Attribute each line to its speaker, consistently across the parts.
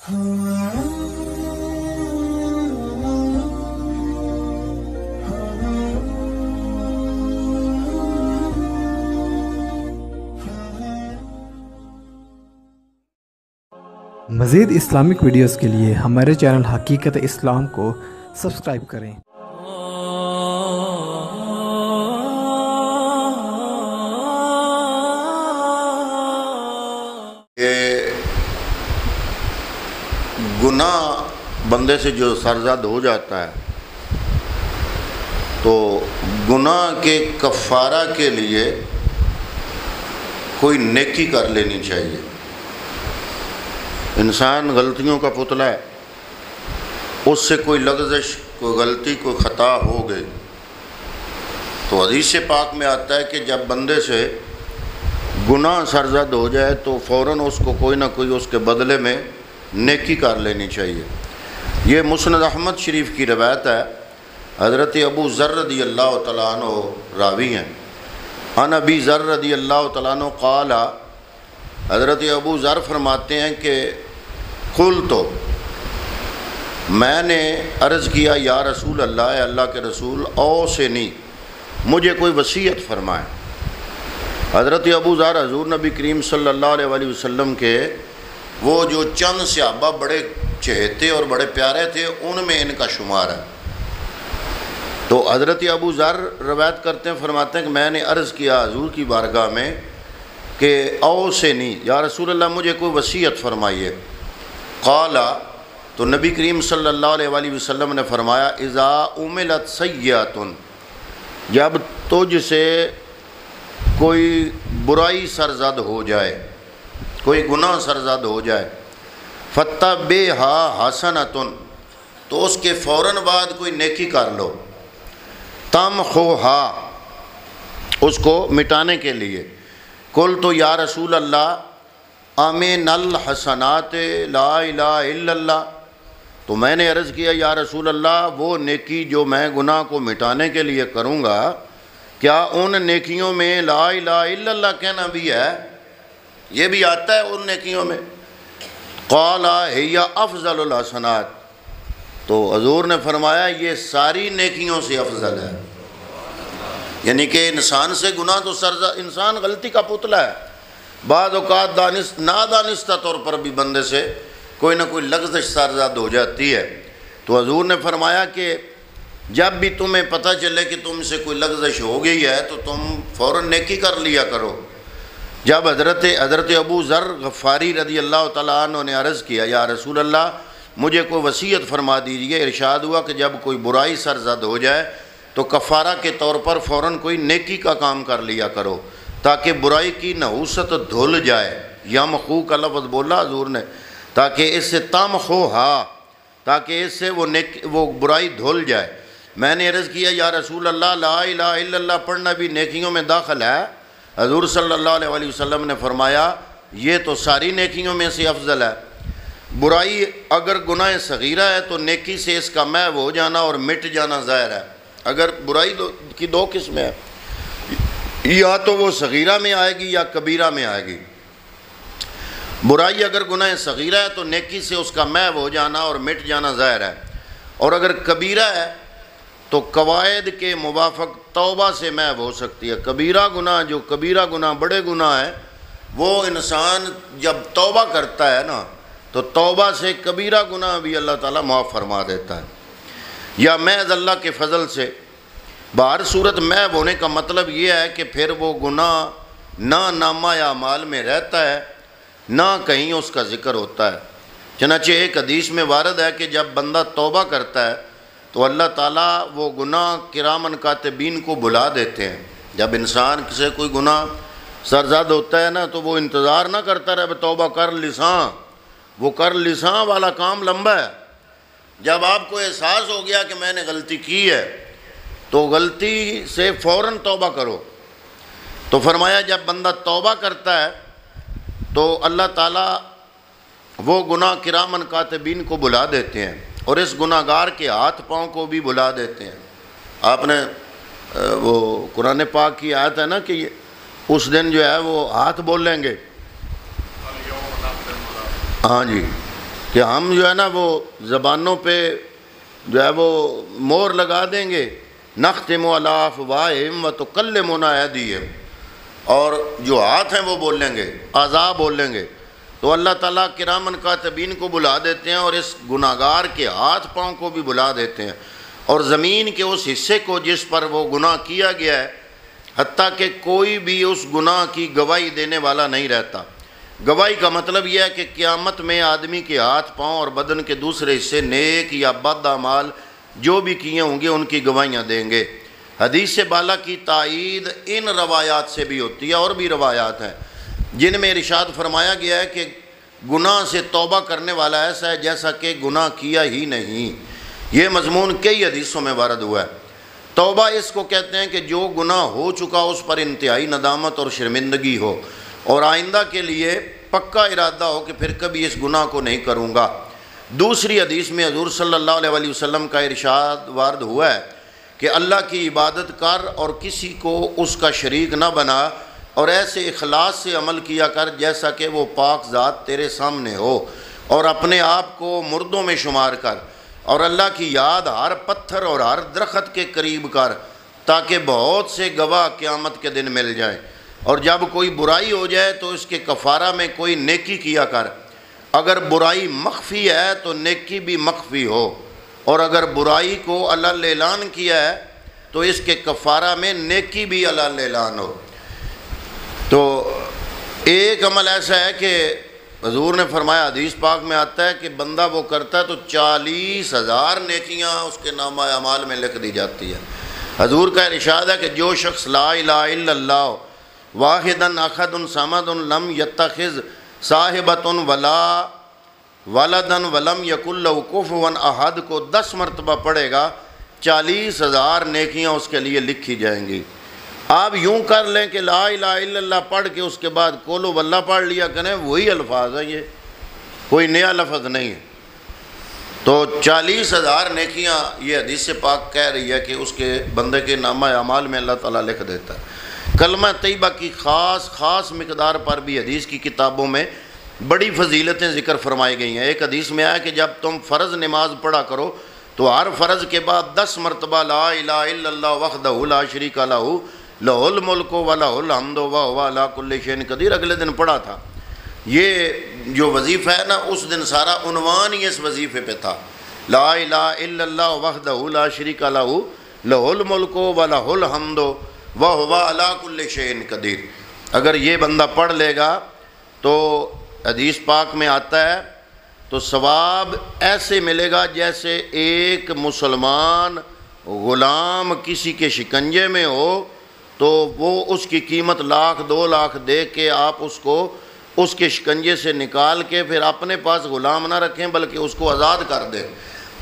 Speaker 1: مزید Islamic videos کے لیے ہمارے چینل حقیقت اسلام کو سبسکرائب کریں۔
Speaker 2: گناہ بندے سے جو سرزد ہو جاتا ہے تو گناہ کے کفارہ کے لیے کوئی نیکی کر لینی چاہیے۔ انسان غلطیوں کا پتلا ہے، اس سے کوئی لغزش، کوئی غلطی، کوئی خطا ہو گئی تو حدیث پاک میں آتا ہے کہ جب بندے سے گناہ سرزد ہو جائے تو فوراً اس کو کوئی نہ کوئی اس کے بدلے میں نیکی کر لینی چاہیے۔ یہ مسند احمد شریف کی روایت ہے، حضرت ابو ذر رضی اللہ تعالیٰ عنہ راوی ہیں۔ عن ابی ذر رضی اللہ تعالیٰ عنہ قال، حضرت ابو ذر فرماتے ہیں کہ قلت، میں نے عرض کیا یا رسول اللہ، اے اللہ کے رسول، اوصنی، مجھے کوئی وصیت فرمائیں۔ حضرت ابو ذر حضور نبی کریم صلی اللہ علیہ وسلم کے وہ جو چند صحابہ بڑے چہیتے اور بڑے پیارے تھے ان میں ان کا شمار ہے۔ تو حضرت ابو ذر روایت کرتے ہیں، فرماتے ہیں کہ میں نے عرض کیا حضور کی بارگاہ میں کہ اوصنی، یا رسول اللہ مجھے کوئی وصیت فرمائیے۔ قال، تو نبی کریم صلی اللہ علیہ وسلم نے فرمایا، اذا عملت سیئۃ، جب تجھ سے کوئی برائی سرزد ہو جائے، کوئی گناہ سرزد ہو جائے، فَتَّبِعْهَا حَسَنَةٌ، تو اس کے فوراً بعد کوئی نیکی کر لو، تَمْحُوهَا، اس کو مٹانے کے لیے۔ قُلْتُ یا رسول اللہ اَمِنَ الْحَسَنَاتِ لَا إِلَٰهَ إِلَّا اللَّهُ، تو میں نے عرض کیا یا رسول اللہ وہ نیکی جو میں گناہ کو مٹانے کے لیے کروں گا، کیا ان نیکیوں میں لا الہ الا اللہ کہنا بھی ہے؟ یہ بھی آتا ہے ان نیکیوں میں؟ قال ہی افضل الحسنات، تو حضور نے فرمایا یہ ساری نیکیوں سے افضل ہے۔ یعنی کہ انسان سے گناہ تو انسان غلطی کا پتلا ہے، بعض اوقات نادانستہ طور پر بھی بندے سے کوئی نہ کوئی لغزش سرزد ہو جاتی ہے۔ تو حضور نے فرمایا کہ جب بھی تمہیں پتہ چلے کہ تم سے کوئی لغزش ہو گئی ہے تو تم فوراً نیکی کر لیا کرو۔ جب حضرت ابو ذر غفاری رضی اللہ تعالیٰ عنہ نے عرض کیا یا رسول اللہ مجھے کوئی وصیت فرما دیجئے، ارشاد ہوا کہ جب کوئی برائی سرزد ہو جائے تو کفارہ کے طور پر فوراً کوئی نیکی کا کام کر لیا کرو تاکہ برائی کی نحوست دھل جائے۔ یمحو کا لفظ بولا حضور نے، تاکہ اس سے تمحوہا، تاکہ اس سے وہ برائی دھل جائے۔ میں نے عرض کیا یا رسول اللہ لا الہ الا اللہ پڑھنا بھی نیکیوں میں داخل ہے؟ حضور صلی اللہ علیہ وسلم نے فرمایا یہ تو ساری نیکیوں میں سے افضل ہے۔ برائی اگر گناہ صغیرہ ہے تو نیکی سے اس کا محو ہو جانا اور مٹ جانا ظاہر ہے۔ اگر برائی کی دو قسمیں ہیں، یا تو وہ صغیرہ میں آئے گی یا کبیرہ میں آئے گی۔ برائی اگر گناہ صغیرہ ہے تو نیکی سے اس کا محو ہو جانا اور مٹ جانا ظاہر ہے، اور اگر کبیرہ ہے تو قواعد کے موافق توبہ سے محو ہو سکتی ہے۔ کبیرہ گناہ بڑے گناہ ہیں، وہ انسان جب توبہ کرتا ہے نا تو توبہ سے کبیرہ گناہ بھی اللہ تعالیٰ معاف فرما دیتا ہے، یا محض اللہ کے فضل سے۔ بہر صورت محو ہونے کا مطلب یہ ہے کہ پھر وہ گناہ نہ نامہ اعمال میں رہتا ہے نہ کہیں اس کا ذکر ہوتا ہے۔ چنانچہ ایک حدیث میں وارد ہے کہ جب بندہ توبہ کرتا ہے تو اللہ تعالیٰ وہ گناہ کرامن کاتبین کو بلا دیتے ہیں۔ جب انسان سے کوئی گناہ سرزد ہوتا ہے نا تو وہ انتظار نہ کرتا رہے توبہ کر لساں، وہ کر لساں والا کام لمبا ہے۔ جب آپ کو احساس ہو گیا کہ میں نے غلطی کی ہے تو غلطی سے فوراً توبہ کرو۔ تو فرمایا جب بندہ توبہ کرتا ہے تو اللہ تعالیٰ وہ گناہ کرامن کاتبین کو بلا دیتے ہیں، اور اس گناہ گار کے ہاتھ پاؤں کو بھی بلا دیتے ہیں۔ آپ نے وہ قرآن پاک کی آیت ہے نا کہ اس دن جو ہے وہ ہاتھ بولیں گے، ہاں جی، کہ ہم جو ہے نا وہ زبانوں پہ جو ہے وہ مور لگا دیں گے، نختم علی افواہہم وتکلمنا ایدیہم، اور جو ہاتھ ہیں وہ بولیں گے، اعضاء بولیں گے، تو اللہ تعالیٰ کرامن کاتبین کو بلا دیتے ہیں اور اس گناہگار کے ہاتھ پاؤں کو بھی بلا دیتے ہیں، اور زمین کے اس حصے کو جس پر وہ گناہ کیا گیا ہے، حتیٰ کہ کوئی بھی اس گناہ کی گواہی دینے والا نہیں رہتا۔ گواہی کا مطلب یہ ہے کہ قیامت میں آدمی کے ہاتھ پاؤں اور بدن کے دوسرے حصے نیک یا بد اعمال جو بھی کیے ہوں گے ان کی گواہیاں دیں گے۔ حدیث بالا کی تائید ان روایات سے بھی ہوتی ہے، اور بھی روایات ہیں جن میں ارشاد فرمایا گیا ہے کہ گناہ سے توبہ کرنے والا ایسا ہے جیسا کہ گناہ کیا ہی نہیں۔ یہ مضمون کئی حدیثوں میں وارد ہوا ہے۔ توبہ اس کو کہتے ہیں کہ جو گناہ ہو چکا اس پر انتہائی ندامت اور شرمندگی ہو، اور آئندہ کے لیے پکا ارادہ ہو کہ پھر کبھی اس گناہ کو نہیں کروں گا۔ دوسری حدیث میں حضور صلی اللہ علیہ وسلم کا ارشاد وارد ہوا ہے کہ اللہ کی عبادت کر اور کسی کو اس کا شریک نہ بنا، اور ایسے اخلاص سے عمل کیا کر جیسا کہ وہ پاک ذات تیرے سامنے ہو، اور اپنے آپ کو مردوں میں شمار کر، اور اللہ کی یاد ہر پتھر اور ہر درخت کے قریب کر، تاکہ بہت سے گواہ قیامت کے دن مل جائیں، اور جب کوئی برائی ہو جائے تو اس کے کفارہ میں کوئی نیکی کیا کر، اگر برائی مخفی ہے تو نیکی بھی مخفی ہو، اور اگر برائی کو علل اعلان کیا ہے تو اس کے کفارہ میں نیکی بھی علل اعلان ہو۔ تو ایک عمل ایسا ہے کہ حضور نے فرمایا، حدیث پاک میں آتا ہے کہ بندہ وہ کرتا ہے تو 40,000 نیکیاں اس کے نامہ اعمال میں لکھ دی جاتی ہے۔ حضور کا ارشاد ہے کہ جو شخص لا الہ الا اللہ واحدن احد صمد لم یتخذ صاحبۃ ولا ولدن ولم یکن لہ کفوا احد کو 10 مرتبہ پڑھے گا، 40,000 نیکیاں اس کے لیے لکھی جائیں گی۔ آپ یوں کر لیں کہ لا الہ الا اللہ پڑھ کے اس کے بعد قول واللہ پڑھ لیا کریں، وہی الفاظ ہیں، یہ کوئی نیا لفظ نہیں ہے۔ تو 40,000 نیکیاں یہ حدیث پاک کہہ رہی ہے کہ اس کے بندے کے نامہ اعمال میں اللہ تعالیٰ لکھ دیتا ہے۔ کلمہ طیبہ کی خاص مقدار پر بھی حدیث کی کتابوں میں بڑی فضیلتیں ذکر فرمائی گئی ہیں۔ ایک حدیث میں آیا کہ جب تم فرض نماز پڑھا کرو تو ہر فرض کے بعد 10 مرتبہ لا الہ الا اللہ وحدہ لا شریک لہ لہ الملک و لہ الحمد وہو علی کل شیء قدیر اگلے دن پڑھا تھا۔ یہ جو وظیفہ ہے نا، اس دن سارا عنوان ہی اس وظیفے پہ تھا، لا الہ الا اللہ وحدہ لا شریک لہ لہ الملک و لہ الحمد وہو علی کل شیء قدیر۔ اگر یہ بندہ پڑھ لے گا تو حدیث پاک میں آتا ہے تو ثواب ایسے ملے گا جیسے ایک مسلمان غلام کسی کے شکنجے میں ہو تو وہ اس کی قیمت 1,00,000 2,00,000 دے کے آپ اس کو اس کے شکنجے سے نکال کے پھر اپنے پاس غلام نہ رکھیں بلکہ اس کو آزاد کر دیں،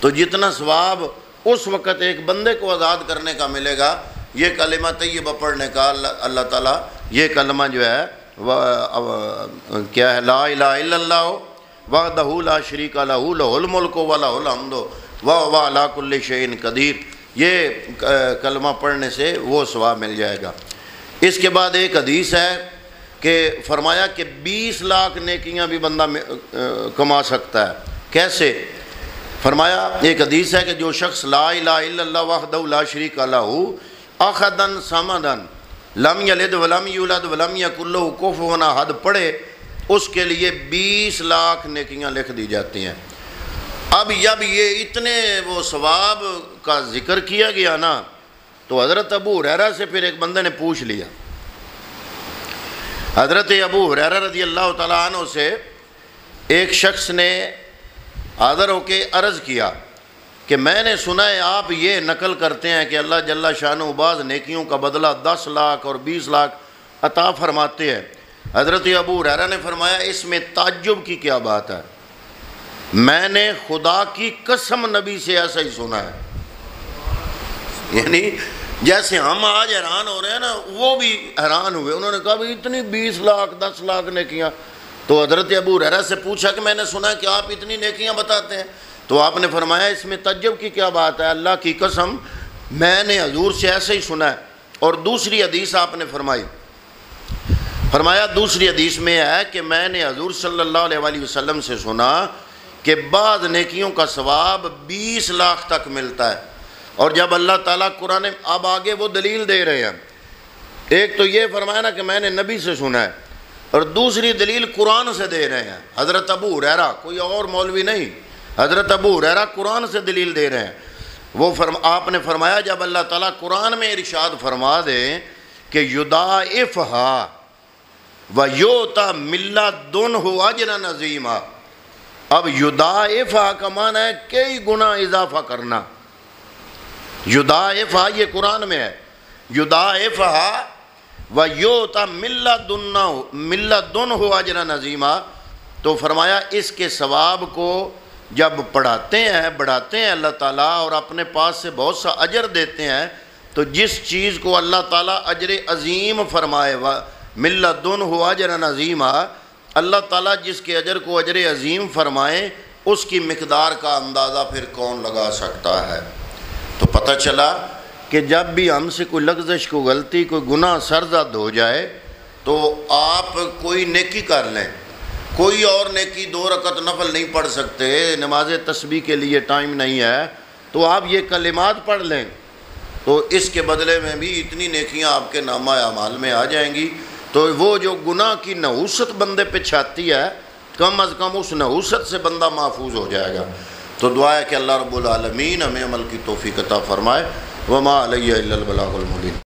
Speaker 2: تو جتنا ثواب اس وقت ایک بندے کو آزاد کرنے کا ملے گا، یہ کلمہ طیبہ پڑھنے کا اللہ تعالیٰ یہ کلمہ جو ہے کیا ہے، لا الہ الا اللہ وحدہ لا شریک لہ لہ الملک و لہ الحمد وہو علی کل شیء قدیر، یہ کلمہ پڑھنے سے وہ ثواب مل جائے گا۔ اس کے بعد ایک حدیث ہے کہ فرمایا کہ 20 لاکھ نیکیاں بھی بندہ کما سکتا ہے۔ کیسے؟ فرمایا ایک حدیث ہے کہ جو شخص لا الہ الا اللہ وحدہ لا شریک لہ احدن صمدن لم یلد ولم یولد ولم یکن لہ کفوا احد پڑھے، اس کے لیے 20 لاکھ نیکیاں لکھ دی جاتی ہیں۔ اب جب یہ اتنے وہ ثواب کا ذکر کیا گیا نا تو حضرت ابو ہریرہ سے پھر ایک بندے نے پوچھ لیا۔ حضرت ابو ہریرہ رضی اللہ تعالیٰ عنہ سے ایک شخص نے حاضر ہو کے عرض کیا کہ میں نے سنا ہے آپ یہ نقل کرتے ہیں کہ اللہ جل شانہ بعض نیکیوں کا بدلہ 10 لاکھ اور 20 لاکھ عطا فرماتے ہیں۔ حضرت ابو ہریرہ نے فرمایا اس میں تعجب کی کیا بات ہے، میں نے خدا کی قسم نبی سے ایسا ہی سنا ہے۔ یعنی جیسے ہم آج حیران ہو رہے ہیں نا، وہ بھی حیران ہوئے، انہوں نے کہا بھی اتنی 20 لاکھ 10 لاکھ نیکیاں۔ تو حضرت ابو ہریرہ سے پوچھا کہ میں نے سنا کہ آپ اتنی نیکیاں بتاتے ہیں، تو آپ نے فرمایا اس میں تعجب کی کیا بات ہے، اللہ کی قسم میں نے حضور سے ایسے ہی سنا ہے۔ اور دوسری حدیث آپ نے فرمایا دوسری حدیث میں ہے کہ میں نے حضور صلی اللہ علیہ وسلم سے سنا کہ بعض نیکیوں کا ثواب 20 لاکھ تک ملتا ہے۔ اور جب اللہ تعالیٰ قرآن اب آگے وہ دلیل دے رہے ہیں، ایک تو یہ فرمایا نا کہ میں نے نبی سے سنا ہے، اور دوسری دلیل قرآن سے دے رہے ہیں۔ حضرت ابو ہریرہ، کوئی اور مولوی نہیں، حضرت ابو ہریرہ قرآن سے دلیل دے رہے ہیں۔ وہ آپ نے فرمایا جب اللہ تعالیٰ قرآن میں ارشاد فرما دے کہ یضاعفھا ویؤتی من لدنہ اجرا عظیما، اب یضاعفھا کا معنی ہے کئی گنا اضافہ کرنا۔ یضاعفھا یہ قرآن میں ہے، یضاعفھا ویؤتی من لدنہ اجرا عظیما، تو فرمایا اس کے ثواب کو جب بڑھاتے ہیں اللہ تعالیٰ اور اپنے پاس سے بہت سا اجر دیتے ہیں، تو جس چیز کو اللہ تعالیٰ اجر عظیم فرمائے من لدنہ اجرا عظیما، اللہ تعالیٰ جس کے اجر کو اجر عظیم فرمائے اس کی مقدار کا اندازہ پھر کون لگا سکتا ہے۔ تو پتہ چلا کہ جب بھی ہم سے کوئی لغزش، کوئی غلطی، کوئی گناہ سرزد ہو جائے تو آپ کوئی نیکی کر لیں، کوئی اور نیکی 2 رکعت نفل نہیں پڑھ سکتے، نماز تسبیح کے لیے ٹائم نہیں ہے، تو آپ یہ کلمات پڑھ لیں، تو اس کے بدلے میں بھی اتنی نیکیاں آپ کے نامہ اعمال میں آ جائیں گی۔ تو وہ جو گناہ کی نحوست بندے پہ چھاتی ہے، کم از کم اس نحوست سے بندہ محفوظ ہو جائے گا۔ تو دعا ہے کہ اللہ رب العالمین ہمیں عمل کی توفیق عطا فرمائے۔ وما علیہ الا البلاغ المبین۔